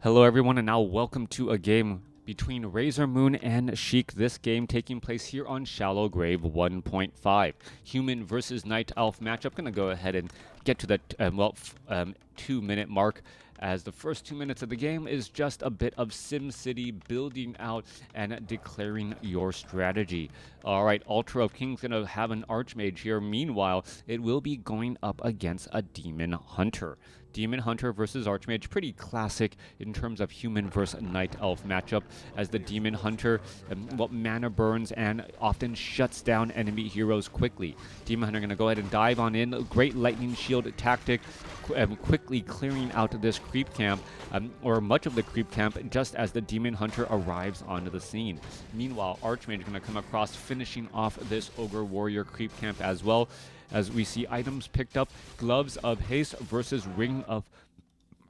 Hello everyone, and now welcome to a game between RazerMoon and Sheik. This game taking place here on Shallow Grave 1.5. Human versus Night Elf matchup. Gonna go ahead and get to the 2-minute mark, as the first 2 minutes of the game is just a bit of SimCity building out and declaring your strategy. Alright, Ultra of King's gonna have an Archmage here. Meanwhile, it will be going up against a Demon Hunter. Demon Hunter versus Archmage, pretty classic in terms of human versus Night Elf matchup, as the Demon Hunter mana burns and often shuts down enemy heroes quickly. Demon Hunter gonna go ahead and dive on in. Great lightning shield tactic, quickly clearing out this creep camp, or much of the creep camp, just as the Demon Hunter arrives onto the scene. Meanwhile, Archmage gonna come across, finishing off this Ogre Warrior creep camp as well, as we see items picked up. Gloves of Haste versus Ring of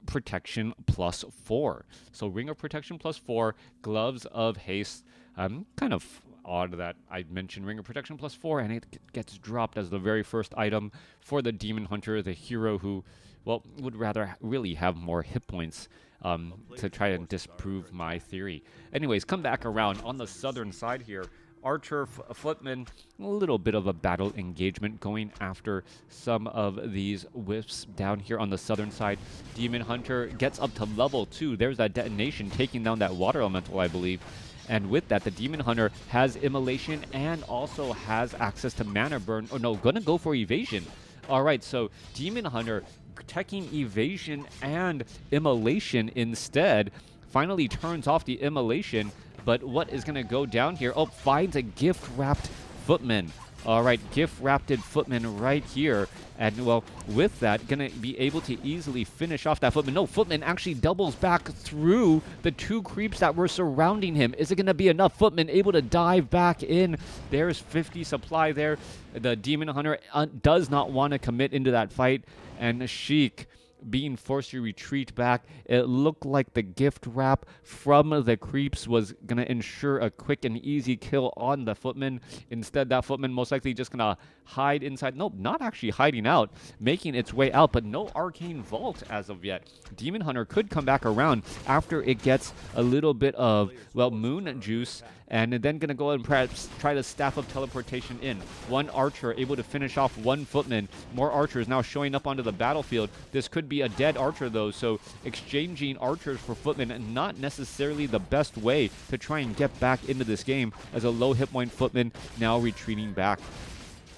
Protection +4. So Ring of Protection +4, Gloves of Haste. Kind of odd that I mentioned Ring of Protection +4 and it gets dropped as the very first item for the Demon Hunter, the hero who, well, would rather really have more hit points to try and disprove my theory. Anyways, come back around on the southern side here. Archer, Footman, a little bit of a battle engagement going after some of these wisps down here on the southern side. Demon Hunter gets up to level 2. There's that detonation taking down that water elemental, I believe. And with that, the Demon Hunter has Immolation and also has access to Mana Burn. Oh no, gonna go for Evasion. Alright, so Demon Hunter taking Evasion and Immolation instead. Finally turns off the Immolation. But what is going to go down here? Oh, finds a gift-wrapped Footman. All right, gift-wrapped Footman right here. And, well, with that, going to be able to easily finish off that Footman. No, Footman actually doubles back through the 2 creeps that were surrounding him. Is it going to be enough? Footman able to dive back in. There's 50 supply there. The Demon Hunter does not want to commit into that fight. And Sheik being forced to retreat back. It looked like the gift wrap from the creeps was going to ensure a quick and easy kill on the Footman. Instead, that Footman most likely just going to hide inside. Nope, not actually hiding out, making its way out, but no Arcane Vault as of yet. Demon Hunter could come back around after it gets a little bit of, well, moon juice, and then going to go and perhaps try to staff up teleportation in. One Archer able to finish off one Footman. More Archers now showing up onto the battlefield. This could be a dead Archer though, so exchanging Archers for Footman, not necessarily the best way to try and get back into this game, as a low hit point Footman now retreating back.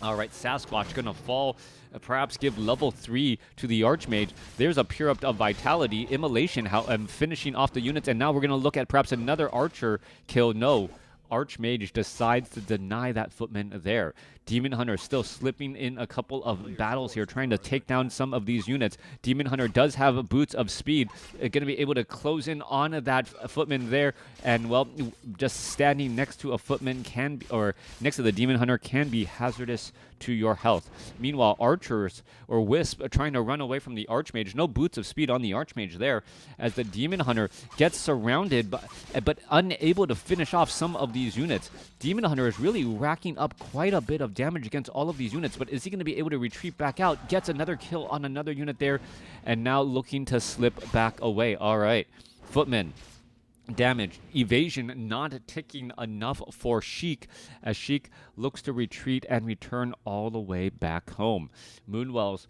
Alright, Sasquatch gonna fall, perhaps give level 3 to the Archmage. There's a Pure Up of Vitality, Immolation finishing off the units, and now we're gonna look at perhaps another Archer kill. No, Archmage decides to deny that Footman there. Demon Hunter still slipping in a couple of battles here, trying to take down some of these units. Demon Hunter does have Boots of Speed, going to be able to close in on that Footman there, and, well, just standing next to a Footman can be, or next to the Demon Hunter, can be hazardous to your health. Meanwhile, Archers or Wisp are trying to run away from the Archmage. No Boots of Speed on the Archmage there, as the Demon Hunter gets surrounded but unable to finish off some of these units. Demon Hunter is really racking up quite a bit of damage against all of these units, but is he going to be able to retreat back out? Gets another kill on another unit there, and now looking to slip back away. All right, Footman damage, evasion not ticking enough for Sheik, as Sheik looks to retreat and return all the way back home. Moonwells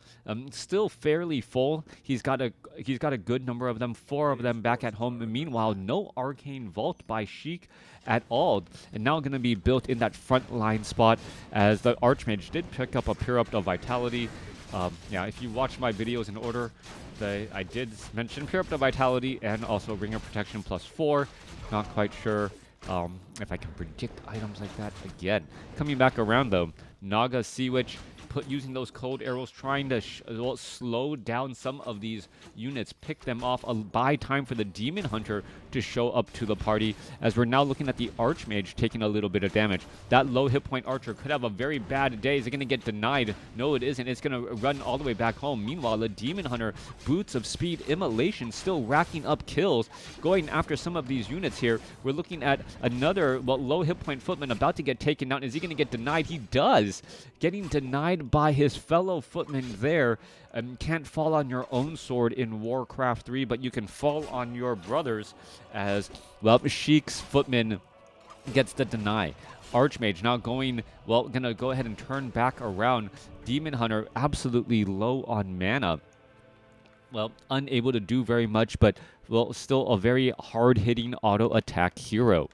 still fairly full. He's got a good number of them, 4 of them back at home. Meanwhile, no Arcane Vault by Sheik at all, and now going to be built in that front line spot, as the Archmage did pick up a Pure Up of Vitality. Yeah, if you watch my videos in order, I did mention Pure Up to Vitality and also Ring of Protection +4. Not quite sure if I can predict items like that again. Coming back around though, Naga Sea Witch using those cold arrows, trying to slow down some of these units, pick them off, buy time for the Demon Hunter to show up to the party, as we're now looking at the Archmage taking a little bit of damage. That low hit point Archer could have a very bad day. Is it going to get denied? No, it isn't. It's going to run all the way back home. Meanwhile, the Demon Hunter, Boots of Speed, Immolation, still racking up kills, going after some of these units here. We're looking at another, well, low hit point Footman about to get taken down. Is he going to get denied? He does. Getting denied joined by his fellow footman there. Can't fall on your own sword in WarCraft 3, but you can fall on your brother's as, well, Sheik's footman gets the deny. Archmage now going, well, gonna go ahead and turn back around. Demon Hunter absolutely low on mana. Well, unable to do very much, but, well, still a very hard-hitting auto-attack hero.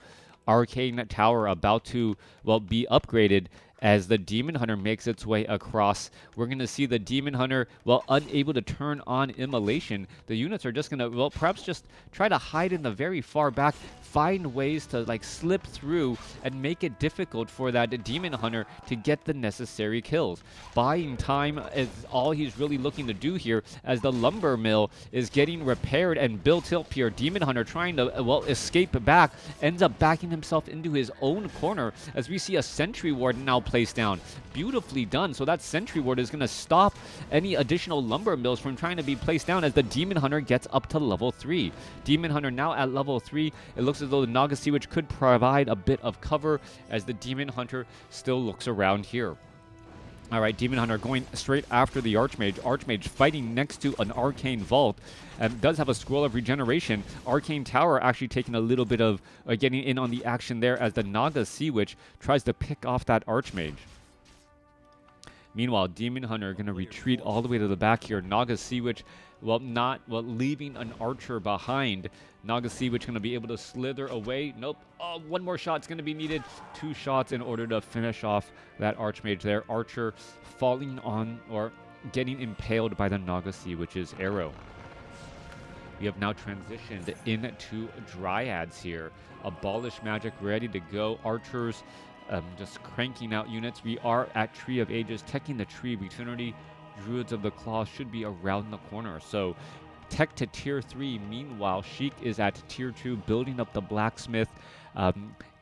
Arcane Tower about to, well, be upgraded as the Demon Hunter makes its way across. We're going to see the Demon Hunter, well, unable to turn on Immolation. The units are just going to, well, perhaps just try to hide in the very far back, find ways to, like, slip through and make it difficult for that Demon Hunter to get the necessary kills. Buying time is all he's really looking to do here as the lumber mill is getting repaired and built up here. Demon Hunter trying to, well, escape back, ends up backing himself into his own corner as we see a Sentry Ward now placed down. Beautifully done. So that Sentry Ward is going to stop any additional lumber mills from trying to be placed down as the Demon Hunter gets up to level 3. Demon Hunter now at level 3. It looks as though the Naga Sea Witch could provide a bit of cover as the Demon Hunter still looks around here. All right, Demon Hunter going straight after the Archmage. Archmage fighting next to an Arcane Vault. Does have a Scroll of Regeneration. Arcane Tower actually taking a little bit of getting in on the action there as the Naga Sea Witch tries to pick off that Archmage. Meanwhile, Demon Hunter going to retreat all the way to the back here. Naga Sea Witch, well, leaving an archer behind. Naga Sea Witch going to be able to slither away. Nope. Oh, one more shot's going to be needed. 2 shots in order to finish off that Archmage there. Archer falling on or getting impaled by the Naga Sea Witch's arrow. We have now transitioned into Dryads here. Abolish Magic ready to go. Archers just cranking out units. We are at Tree of Ages, teching the Tree of Eternity. Druids of the Claw should be around the corner. So tech to tier 3. Meanwhile, Sheik is at tier 2, building up the blacksmith.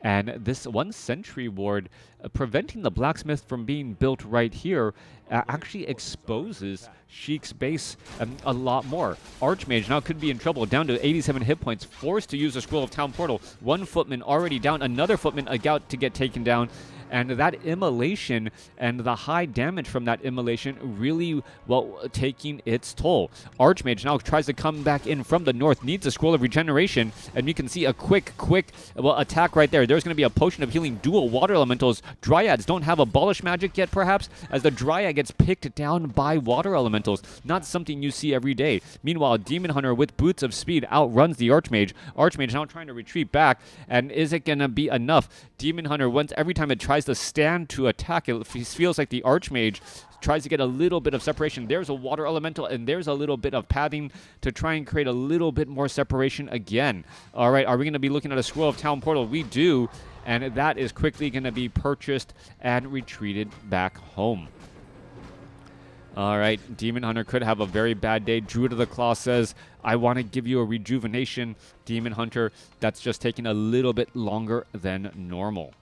And this one Sentry Ward preventing the blacksmith from being built right here actually exposes Sheik's base a lot more. Archmage now could be in trouble, down to 87 hit points, forced to use the Scroll of Town Portal. One footman already down, another footman about to get taken down. And that immolation and the high damage from that immolation really, well, taking its toll. Archmage now tries to come back in from the north, needs a Scroll of Regeneration, and you can see a quick, well, attack right there. There's going to be a Potion of Healing, dual Water Elementals. Dryads don't have Abolish Magic yet, perhaps, as the Dryad gets picked down by Water Elementals. Not something you see every day. Meanwhile, Demon Hunter with Boots of Speed outruns the Archmage. Archmage now trying to retreat back, and is it going to be enough? Demon Hunter, every time it tries to stand to attack, it feels like the Archmage tries to get a little bit of separation. There's a Water Elemental, and there's a little bit of pathing to try and create a little bit more separation again. All right, are we going to be looking at a Scroll of Town Portal? We do, and that is quickly going to be purchased and retreated back home. All right, Demon Hunter could have a very bad day. Druid of the Claw says, I want to give you a rejuvenation. Demon Hunter, that's just taking a little bit longer than normal.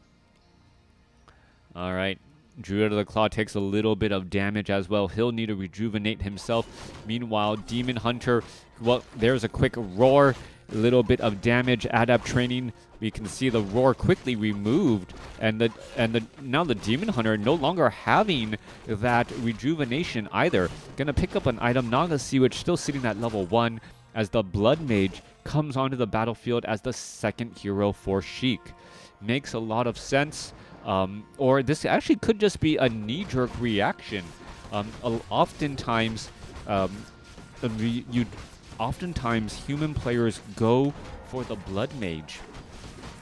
All right, Druid of the Claw takes a little bit of damage as well. He'll need to rejuvenate himself. Meanwhile, Demon Hunter, well, there's a quick roar. A little bit of damage, Adept training. We can see the roar quickly removed, and now the Demon Hunter no longer having that rejuvenation either. Gonna pick up an item. Naga Sea Witch still sitting at level 1 as the Blood Mage comes onto the battlefield as the second hero for Sheik. Makes a lot of sense. Or this actually could just be a knee-jerk reaction. Oftentimes human players go for the Blood Mage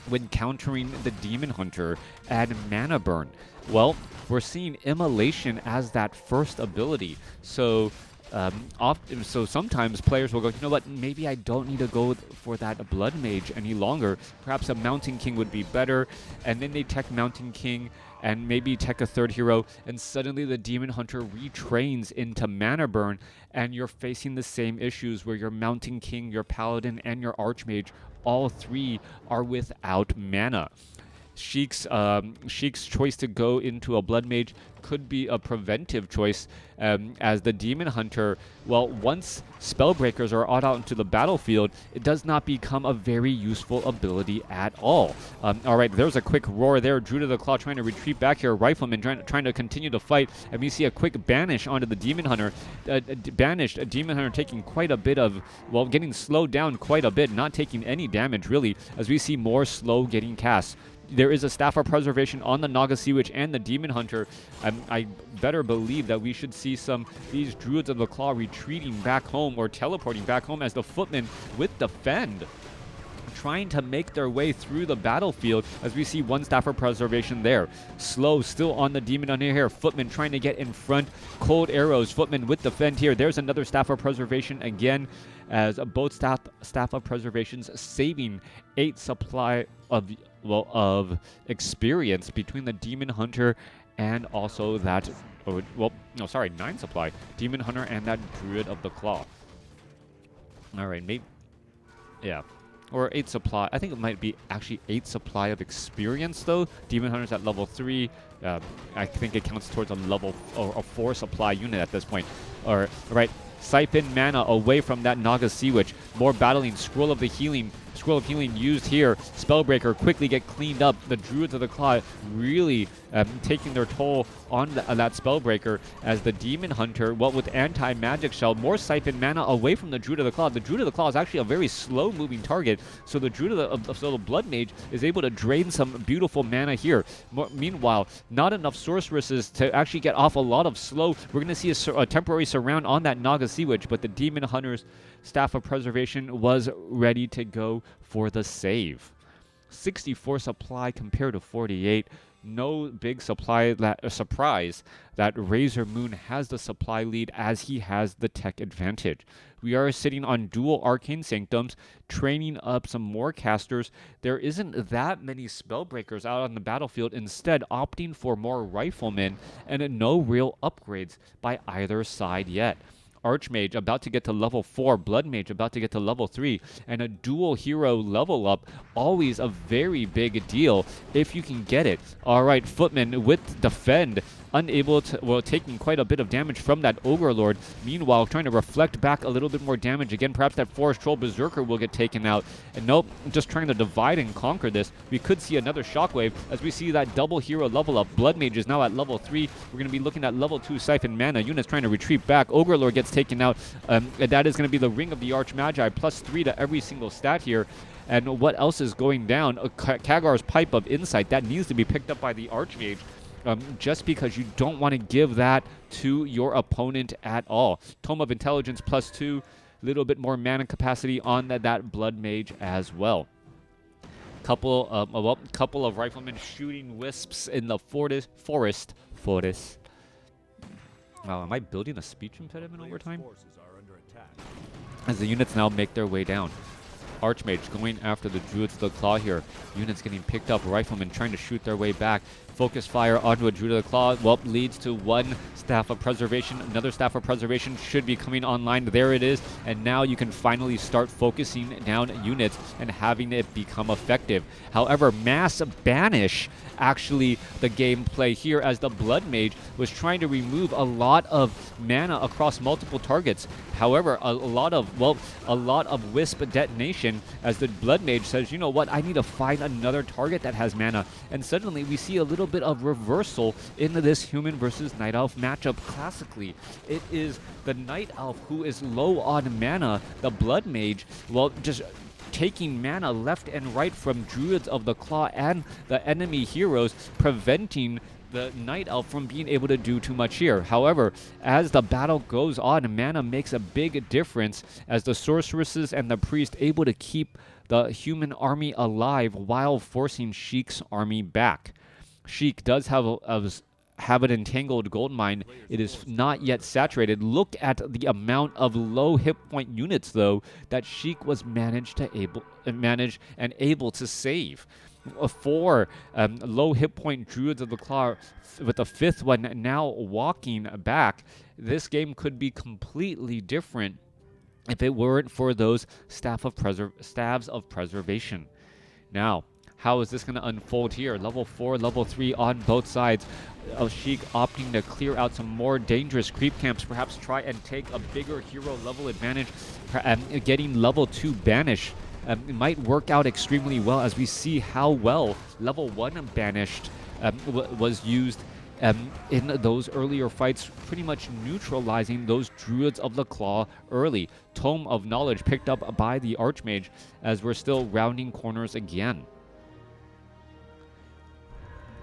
when countering the Demon Hunter and Mana Burn. Well, we're seeing Immolation as that first ability. So sometimes players will go, you know what, maybe I don't need to go for that Blood Mage any longer. Perhaps a Mountain King would be better. And then they tech Mountain King and maybe tech a third hero, and suddenly the Demon Hunter retrains into Mana Burn, and you're facing the same issues where your Mountain King, your Paladin, and your Archmage, all 3 are without mana. Sheik's choice to go into a Blood Mage could be a preventive choice, as the Demon Hunter, well, once Spellbreakers are out into the battlefield, it does not become a very useful ability at all. All right, there's a quick roar there. Druid of the Claw trying to retreat back here. Rifleman trying to continue to fight, and we see a quick banish onto the Demon Hunter. Banished, a Demon Hunter taking quite a bit of, well, getting slowed down quite a bit, not taking any damage really, as we see more slow getting cast. There is a Staff of Preservation on the Naga Sea Witch and the Demon Hunter. I better believe that we should see these Druids of the Claw retreating back home or teleporting back home, as the Footmen with Defend trying to make their way through the battlefield, as we see one Staff of Preservation there. Slow still on the Demon Hunter here. Footmen trying to get in front. Cold Arrows. Footmen with Defend here. There's another Staff of Preservation again, as both Staff of Preservations saving 8 supply of experience between the Demon Hunter and also that, 9 supply. Demon Hunter and that Druid of the Claw. All right, maybe, yeah. Or 8 supply. I think it might be actually 8 supply of experience, though. Demon Hunter's at level 3. I think it counts towards a level or a 4 supply unit at this point. All right. Siphon mana away from that Naga Sea Witch. More battling. Scroll of Healing used here. Spellbreaker quickly get cleaned up. The Druids of the Claw really taking their toll on that Spellbreaker, as the Demon Hunter, with anti-magic shell, more Siphon mana away from the Druid of the Claw. The Druid of the Claw is actually a very slow-moving target, so the Druid of the Blood Mage is able to drain some beautiful mana here. Meanwhile, not enough sorceresses to actually get off a lot of slow. We're going to see a temporary surround on that Naga Sea Witch, but the Demon Hunter's Staff of Preservation was ready to go for the save. 64 supply compared to 48. No big surprise that RazerMoon has the supply lead, as he has the tech advantage. We are sitting on dual Arcane Sanctums, training up some more casters. There isn't that many Spellbreakers out on the battlefield, instead opting for more Riflemen, and no real upgrades by either side yet. Archmage about to get to level 4, Blood Mage about to get to level 3, and a dual hero level up, always a very big deal if you can get it. All right, Footman with Defend, unable to, taking quite a bit of damage from that Ogre Lord. Meanwhile, trying to reflect back a little bit more damage. Again, perhaps that Forest Troll Berserker will get taken out. And nope, just trying to divide and conquer this. We could see another Shockwave, as we see that double hero level up. Blood Mage is now at level 3. We're going to be looking at level 2 Siphon Mana. Units trying to retreat back. Ogre Lord gets taken out. And that is going to be the Ring of the Archmagi, +3 to every single stat here. And what else is going down? Kagar's Pipe of Insight. That needs to be picked up by the Archmage. Just because you don't want to give that to your opponent at all. Tome of Intelligence +2, little bit more mana capacity on that Blood Mage as well. Couple of Riflemen shooting wisps in the forest. Wow, am I building a speech impediment over time? As the units now make their way down. Archmage going after the Druids of the Claw here. Units getting picked up. Riflemen trying to shoot their way back. Focus fire onto a Druid of the Claw. Well, leads to one Staff of Preservation. Another Staff of Preservation should be coming online. There it is. And now you can finally start focusing down units and having it become effective. However, Mass Banish actually the gameplay here, as the Blood Mage was trying to remove a lot of mana across multiple targets. However, a lot of Wisp detonation, as the Blood Mage says, you know what, I need to find another target that has mana. And suddenly we see a little bit of reversal in this Human versus Night Elf matchup. Classically, it is the Night Elf who is low on mana. The Blood Mage, well, just taking mana left and right from Druids of the Claw and the enemy heroes, preventing the Night Elf from being able to do too much here. However, as the battle goes on, mana makes a big difference, as the sorceresses and the priest able to keep the human army alive while forcing Sheik's army back. Sheik does have an entangled gold mine. It is not yet saturated. Look at the amount of low hit point units, though, that Sheik was managed and able to save. 4 low hit point Druids of the Claw, with the 5th one now walking back. This game could be completely different if it weren't for those staves of preservation. Now, How is this going to unfold here? Level 4, level 3 on both sides. Sheik opting to clear out some more dangerous creep camps, perhaps try and take a bigger hero level advantage, getting level 2 banish. It might work out extremely well as we see how well level 1 banished was used in those earlier fights, pretty much neutralizing those Druids of the Claw early. Tome of Knowledge picked up by the Archmage as we're still rounding corners again.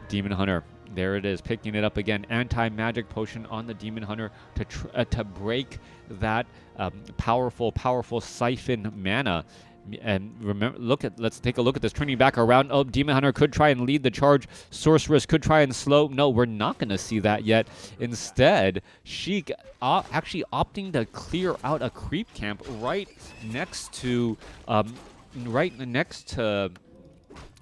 Demon Hunter, there it is, picking it up again. Anti-magic potion on the Demon Hunter to break that powerful siphon mana. And remember, let's take a look at this. Turning back around. Oh, Demon Hunter could try and lead the charge. Sorceress could try and slow. No, we're not going to see that yet. Instead, Sheik actually opting to clear out a creep camp right next to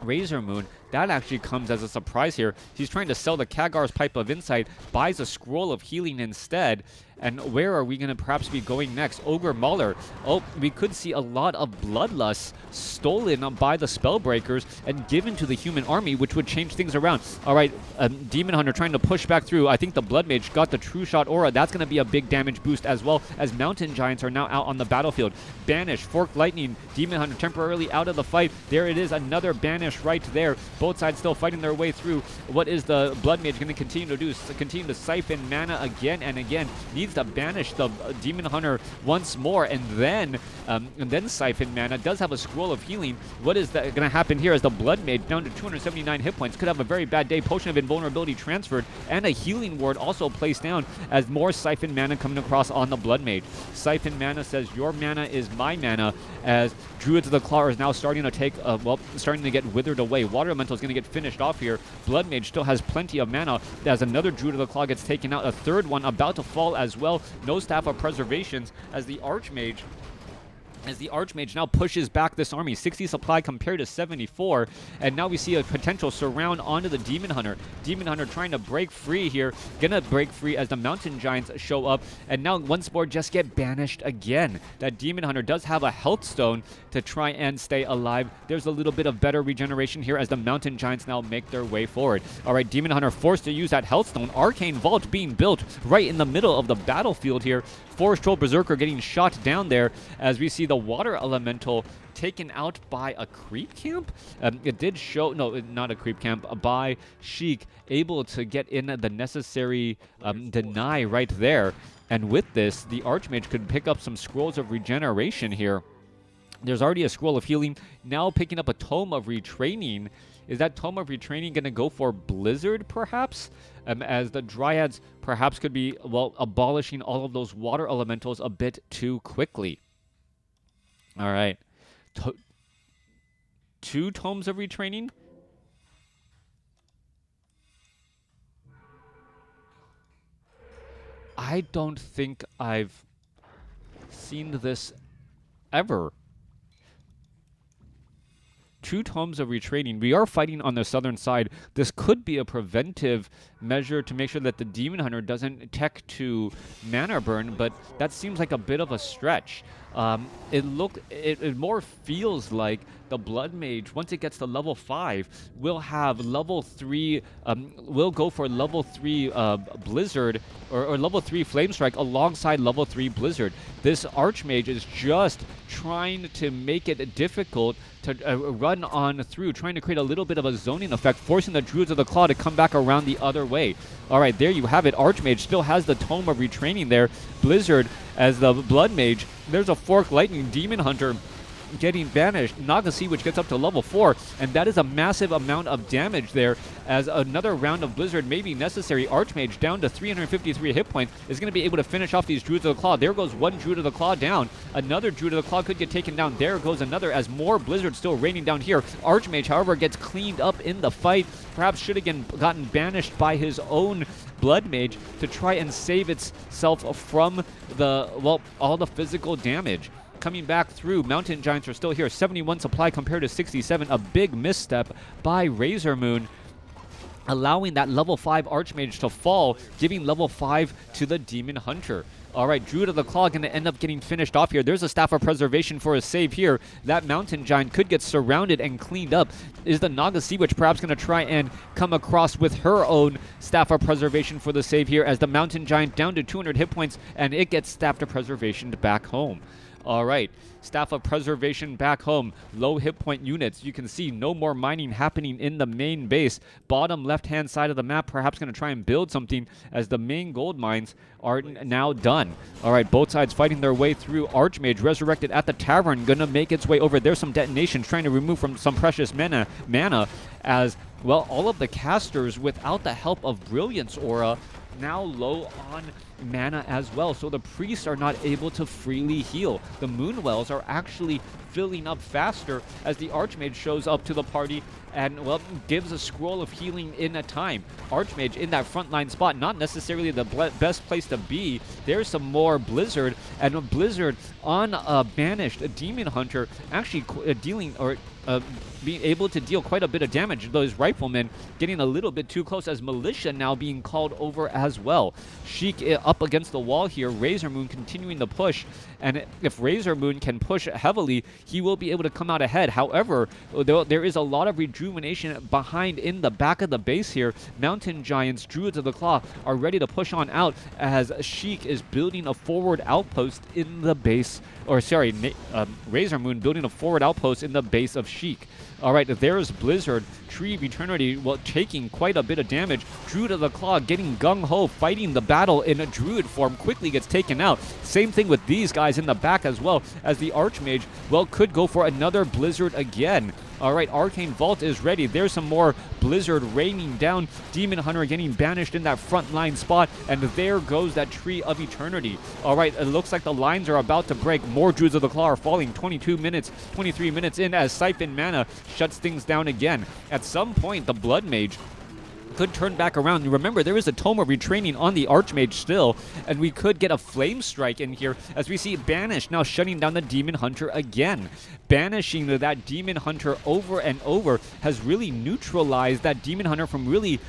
RazerMoon. That actually comes as a surprise here. He's trying to sell the Kagar's Pipe of Insight, buys a Scroll of Healing instead. And where are we going to perhaps be going next? Ogre Mauler. Oh, we could see a lot of Bloodlust stolen by the Spellbreakers and given to the human army, which would change things around. All right, Demon Hunter trying to push back through. I think the Blood Mage got the True Shot Aura. That's going to be a big damage boost as well, as Mountain Giants are now out on the battlefield. Banish, Forked Lightning, Demon Hunter temporarily out of the fight. There it is, another Banish right there. Both sides still fighting their way through. What is the Blood Mage going to continue to do? Continue to siphon mana again and again. Needs to banish the Demon Hunter once more, and then siphon mana. Does have a Scroll of Healing. What is going to happen here as the Blood Mage down to 279 hit points? Could have a very bad day. Potion of Invulnerability transferred, and a Healing Ward also placed down as more siphon mana coming across on the Blood Mage. Siphon mana says your mana is my mana, as Druids of the Claw is now starting to take, starting to get withered away. Water Elemental is going to get finished off here. Blood Mage still has plenty of mana as another Druid of the Claw gets taken out. A third one about to fall as well. No Staff of Preservations as the Archmage now pushes back this army. 60 supply compared to 74, and now we see a potential surround onto the Demon Hunter. Demon Hunter trying to break free here, gonna break free as the Mountain Giants show up, and now once more just get banished again. That Demon Hunter does have a health stone to try and stay alive. There's a little bit of better regeneration here as the Mountain Giants now make their way forward. All right, Demon Hunter forced to use that health stone. Arcane Vault being built right in the middle of the battlefield here. Forest Troll Berserker getting shot down there as we see the Water Elemental taken out by a creep camp. It did show, no, not a creep camp, by Sheik, able to get in the necessary deny right there. And with this, the Archmage could pick up some Scrolls of Regeneration here. There's already a Scroll of Healing, now picking up a Tome of Retraining. Is that Tome of Retraining going to go for Blizzard, perhaps? As the Dryads perhaps could be, well, abolishing all of those Water Elementals a bit too quickly. All right. 2 Tomes of Retraining? I don't think I've seen this ever. 2 Tomes of Retraining. We are fighting on the southern side. This could be a preventive measure to make sure that the Demon Hunter doesn't tech to mana burn, but that seems like a bit of a stretch. It more feels like the Blood Mage, once it gets to level 5, will have level 3, will go for level 3 Blizzard, or level 3 Flame Strike alongside level 3 Blizzard. This Archmage is just trying to make it difficult to run on through, trying to create a little bit of a zoning effect, forcing the Druids of the Claw to come back around the other way. All right, there you have it. Archmage still has the Tome of Retraining there. Blizzard as the Blood Mage. There's a Forked Lightning. Demon Hunter getting banished. Nagasi, which gets up to level 4, and that is a massive amount of damage there, as another round of Blizzard may be necessary. Archmage down to 353 hit points is going to be able to finish off these Druids of the Claw. There goes one Druid of the Claw down. Another Druid of the Claw could get taken down. There goes another, as more Blizzard still raining down here. Archmage, however, gets cleaned up in the fight. Perhaps should have gotten banished by his own Blood Mage to try and save itself from all the physical damage. Coming back through, Mountain Giants are still here. 71 supply compared to 67. A big misstep by RazerMoon, allowing that level 5 Archmage to fall, giving level 5 to the Demon Hunter. All right, Druid of the Claw going to end up getting finished off here. There's a Staff of Preservation for a save here. That Mountain Giant could get surrounded and cleaned up. Is the Naga Sea Witch perhaps going to try and come across with her own Staff of Preservation for the save here, as the Mountain Giant down to 200 hit points, and it gets Staff of Preservation back home. All right, Staff of Preservation back home. Low hit point units. You can see no more mining happening in the main base. Bottom left-hand side of the map, perhaps going to try and build something, as the main gold mines are now done. All right, both sides fighting their way through. Archmage resurrected at the tavern, going to make its way over. There's some detonations trying to remove from some precious mana as, well, all of the casters, without the help of Brilliance Aura, now low on mana as well, so the priests are not able to freely heal. The moon wells are actually filling up faster as the Archmage shows up to the party and, well, gives a scroll of healing in a time. Archmage in that frontline spot, not necessarily the best place to be. There's some more Blizzard, and a Blizzard on a banished Demon Hunter, actually dealing, or being able to deal quite a bit of damage. Those Riflemen getting a little bit too close, as Militia now being called over as well. Sheik up against the wall here. RazerMoon continuing the push, and if RazerMoon can push heavily, he will be able to come out ahead. However, there is a lot of rejuvenation behind in the back of the base here. Mountain Giants, Druids of the Claw are ready to push on out, as Sheik is building a forward outpost in the base, or sorry, RazerMoon building a forward outpost in the base of Sheik. All right, there's Blizzard, Tree of Eternity, well, taking quite a bit of damage. Druid of the Claw getting gung-ho, fighting the battle in a Druid form, quickly gets taken out. Same thing with these guys in the back as well, as the Archmage, well, could go for another Blizzard again. All right, Arcane Vault is ready. There's some more Blizzard raining down. Demon Hunter getting banished in that front line spot, and there goes that Tree of Eternity. All right, it looks like the lines are about to break. More Druids of the Claw are falling. 23 minutes in, as Siphon Mana shuts things down again. At some point, the Blood Mage could turn back around. Remember, there is a Tome of Retraining on the Archmage still, and we could get a Flame Strike in here, as we see Banish now shutting down the Demon Hunter again. Banishing that Demon Hunter over and over has really neutralized that Demon Hunter from really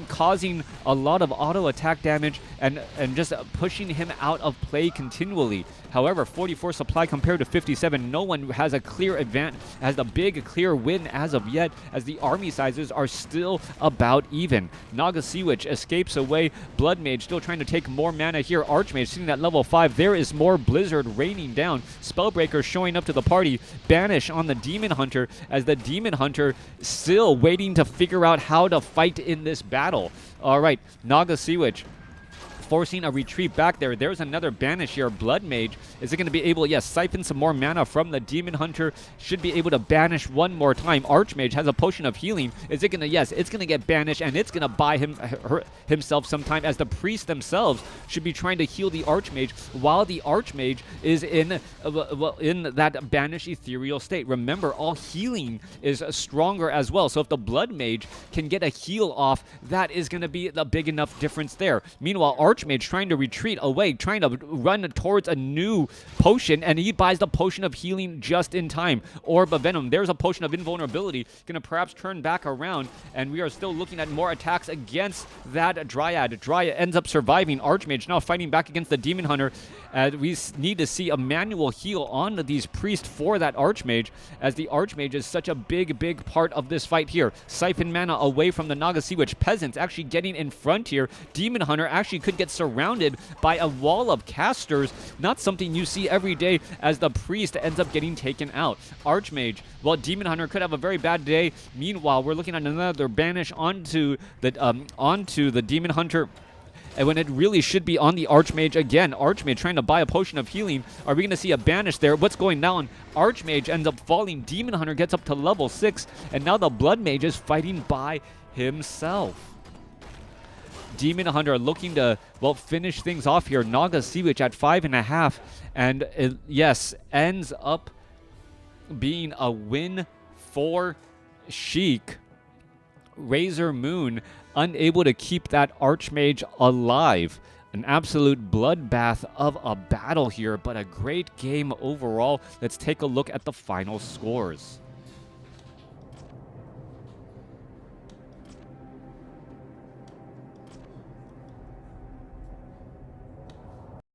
causing a lot of auto attack damage and just pushing him out of play continually. However, 44 supply compared to 57. No one has a clear advantage, has a big clear win as of yet, as the army sizes are still about even. Naga Sea Witch escapes away. Blood Mage still trying to take more mana here. Archmage sitting at level 5. There is more Blizzard raining down. Spellbreaker showing up to the party. Banish on the Demon Hunter, as the Demon Hunter still waiting to figure out how to fight in this battle. All right, Naga Sea Witch forcing a retreat back there. There's another Banish here. Blood Mage, is it going to be able, yes, siphon some more mana from the Demon Hunter, should be able to banish one more time. Archmage has a potion of healing. Is it going to, yes, it's going to get banished, and it's going to buy himself some time, as the priests themselves should be trying to heal the Archmage, while the Archmage is in that banished ethereal state. Remember, all healing is stronger as well, so if the Blood Mage can get a heal off, that is going to be the big enough difference there. Meanwhile, Archmage trying to retreat away, trying to run towards a new potion, and he buys the potion of healing just in time. Orb of Venom, there's a potion of invulnerability, going to perhaps turn back around, and we are still looking at more attacks against that Dryad. Dryad ends up surviving. Archmage now fighting back against the Demon Hunter. We need to see a manual heal on these priests for that Archmage, as the Archmage is such a big part of this fight here. Siphon mana away from the Naga Sea Witch. Peasants actually getting in front here. Demon Hunter actually could get surrounded by a wall of casters. Not something you see every day, as the priest ends up getting taken out. Archmage, well, Demon Hunter could have a very bad day. Meanwhile, we're looking at another banish onto the Demon Hunter, and when it really should be on the Archmage again. Archmage trying to buy a potion of healing. Are we going to see a banish there? What's going down? Archmage ends up falling. Demon Hunter gets up to level 6, and now the Blood Mage is fighting by himself. Demon Hunter looking to, well, finish things off here. Naga Sea Witch at 5.5, and it, yes, ends up being a win for Sheik. RazerMoon unable to keep that Archmage alive. An absolute bloodbath of a battle here, but a great game overall. Let's take a look at the final scores.